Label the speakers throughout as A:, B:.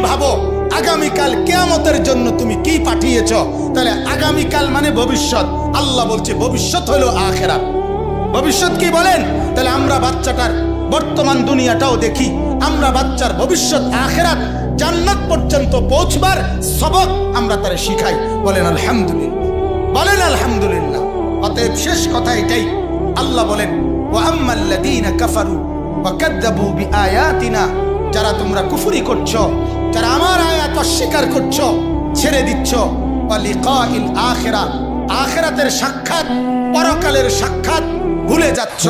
A: ভাবো আগামীকাল কিয়ামতের জন্য তুমি কি পাঠিয়েছ, তাহলে আগামীকাল মানে ভবিষ্যৎ। আল্লাহ বলছে ভবিষ্যৎ হলো আখিরাত। ভবিষ্যৎ কি বলেন? তাহলে আমরা বাচ্চাটার বর্তমান দুনিয়াটাও দেখি, আমরা বাচ্চার ভবিষ্যৎ আখিরাত জান্নাত পর্যন্ত পৌঁছবার সবক আমরা তারে শিখাই। বলেন আলহামদুলিল্লাহ, বলেন আলহামদুলিল্লাহ। অতএব শেষ কথা এটাই, আল্লাহ বলেন ওয়া আম্মাল্লাযীনা কাফারু ওয়া কাযযাবু বিআয়াতিনা, যারা তোমরা কুফরি করছো, যারা আমার আয়াত অস্বীকার করছো, ছেড়ে দিচ্ছ, ওয়া লিকাইল আখিরাহ, আখিরাতের সাক্ষাৎ, পরকালের সাক্ষাৎ ভুলে যাচ্ছ,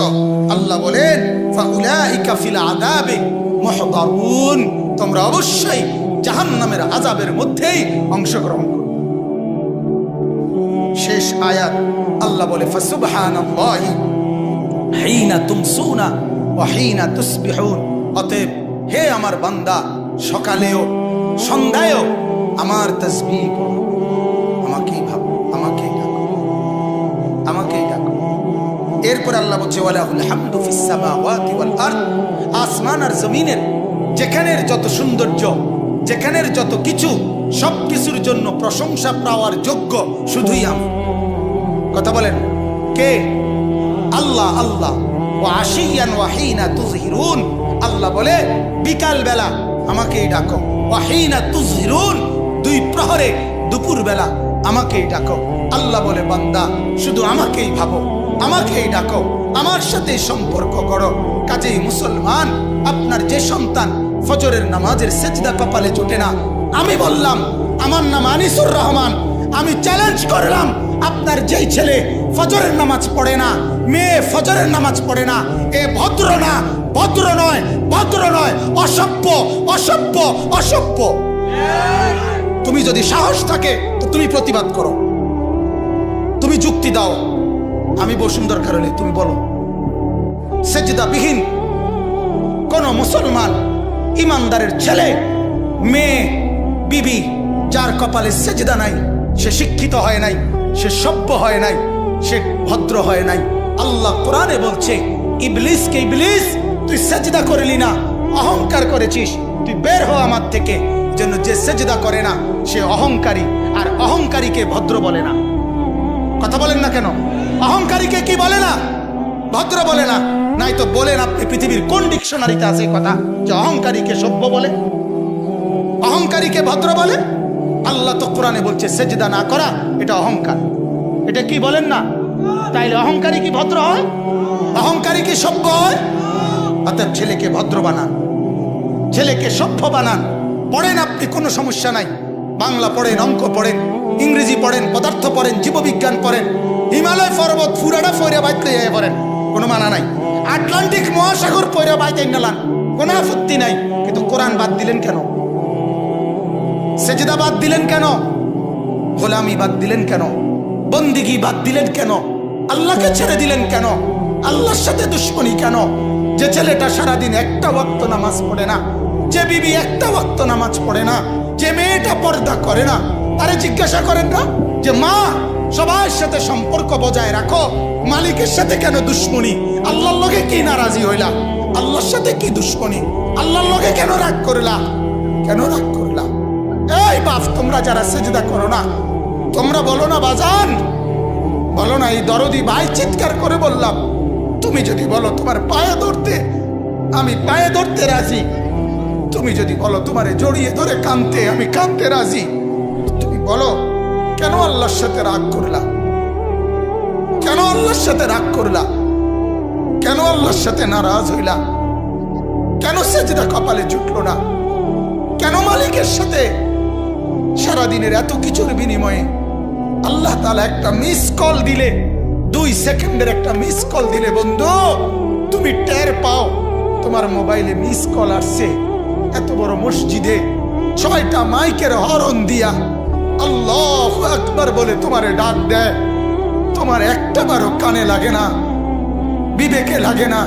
A: আল্লাহ বলেন ফাউলাইকা ফিল আযাবি মুহদারুন, তোমরা অবশ্যই জাহান্নামের আযাবের মধ্যেই অংশগ্রহণ করো। শেষ আয়াত আল্লাহ বলে ফাসুবহানাল্লাহি হিনা তুমসুনা ওয়া হিনা তুসবিহুন, অতএব হে আমার বান্দা সকালেও সন্ধ্যায়ও আমার তাসবিহ পড়ো, আমাকেই ভাবো, আমাকেই ডাকো, আমাকেই ডাকো। এরপর আল্লাহ বলছে ওয়ালাহুল হামদু ফিস সামাওয়াতি ওয়াল আরদ, আসমান আর জমিনের যেখানের যত সৌন্দর্য, যেখানের যত কিছু, সব কিছুর জন্য প্রশংসা পাওয়ার যোগ্য শুধুই আমি। কথা বলেন কে? আল্লাহ। আল্লাহ ওয়া আশিয়ান ওয়া হিনা তুযহিরুন, আল্লাহ বলে বিকাল বেলা আমাকেই ডাকো, ওয়া হিনা তুযহিরুন, দুই প্রহরে দুপুর বেলা আমাকেই ডাকো। আল্লাহ বলে বান্দা শুধু আমাকেই ভাবো, আমাকেই ডাকো, আমার সাথে সম্পর্ক করো। কাজেই মুসলমান, আপনার যে সন্তান ফজরের নামাজের সেজদা কপালে জোটে না, আমি বললাম আমার নাম আনিসুর রহমান, আমি চ্যালেঞ্জ করলাম আপনার যেই ছেলে ফজরের নামাজ পড়ে না, মেয়ে ফজরের নামাজ পড়ে না, এ ভদ্র না, ভদ্র নয়, ভদ্র নয়, অসভ্য, অসভ্য, অসভ্য। তুমি যদি সাহস থাকে তো তুমি প্রতিবাদ করো, তুমি যুক্তি দাও, আমি বসুন্ধর কারণে তুমি বলো। সেজদাবিহীন কোন মুসলমান ইমানদারের ছেলে, মেয়ে, বিবি যার কপালে সেজদা নাই, সে শিক্ষিত হয় নাই, সে সভ্য হয় নাই, সে ভদ্র হয় নাই। আল্লাহ কোরআনে বলছে ইবলিসকে, ইবলিস তুই সেজদা করলি না, অহংকার করেছিস, তুই বের হ আমার থেকে। জন্য যে সেজদা করে না সে অহংকারী, আর অহংকারীকে ভদ্র বলে না। কথা বলেন না কেন? অহংকারীকে কি বলে না? ভদ্র বলে না। নাই তো বলেন আপনি পৃথিবীর কোন ডিকশনারিতে আছে কথা যে অহংকারীকে সভ্য বলে, অহংকারীকে ভদ্র বলে? আল্লাহ তো কোরআনে বলছে সেজদা না করা এটা অহংকার। এটা কি বলেন না? তাইলে অহংকারী কি ভদ্র হয়? অহংকারী কি সভ্য হয়? অতএব ছেলেকে ভদ্র বানান, ছেলেকে সভ্য বানান। পড়েন আপনি, কোনো সমস্যা নাই, বাংলা পড়েন, অঙ্ক পড়েন, ইংরেজি পড়েন, পদার্থ পড়েন, জীববিজ্ঞান পড়েন, হিমালয় পর্বত ফুরাটা ফইরা বাইতে যাই পড়েন, কোনো মানা নাই। আটলান্টিক মহাসাগর পইরা বাইতে নালান, কোনো আপত্তি নাই। কিন্তু কোরআন বাদ দিলেন কেন? সেজদা বাদ দিলেন কেন? গোলামি বাদ দিলেন কেন? বন্দিগি বাদ দিলেন কেন? আল্লাহকে ছেড়ে দিলেন কেন? আল্লাহর সাথে দুশ্মনী কেন? যে ছেলেটা সারাদিন একটা ওয়াক্ত নামাজ পড়ে না, যে বিবি একটা ওয়াক্ত নামাজ পড়ে না, যে মেয়েটা পর্দা করে না, আরে জিজ্ঞাসা করেন না যে মা সবার সাথে সম্পর্ক বজায় রাখো, মালিকের সাথে কেন দুশ্মনী? আল্লাহর লগে কি নারাজি হইলা? আল্লাহর সাথে কি দুশ্মনী? আল্লাহর লগে কেন রাগ করলা? কেন রাগ করলা? এই বাপ, তোমরা যারা সেজদা করো না, তোমরা বলো না বাজান, বলো না এই দরদি ভাই চিৎকার করে বললাম, তুমি যদি বলো তোমার পায়ে ধরতে, আমি পায়ে ধরতে রাজি। তুমি যদি বলো তোমারে জড়িয়ে ধরে কাঁদতে, আমি কাঁদতে রাজি। তুমি বলো কেন আল্লাহর সাথে রাগ করলা? কেন আল্লাহর সাথে রাগ করলা? কেন আল্লাহর সাথে নারাজ হইলা? কেন সেজদা কপালে জুটলো না? কেন মালিকের সাথে সারাদিনের এত কিছুর বিনিময়ে আল্লাহ তাআলা একটা মিস কল দিলে, 2 সেকেন্ডের একটা মিস কল দিলে বন্ধু তুমি টের পাও তোমার মোবাইলে মিস কল আসছে। এত বড় মসজিদে 6টা মাইকের হরন দিয়া আল্লাহু আকবার বলে তোমারে ডাক দেয়, তোমার একটা বারও কানে লাগে না, বিবেকে লাগে না।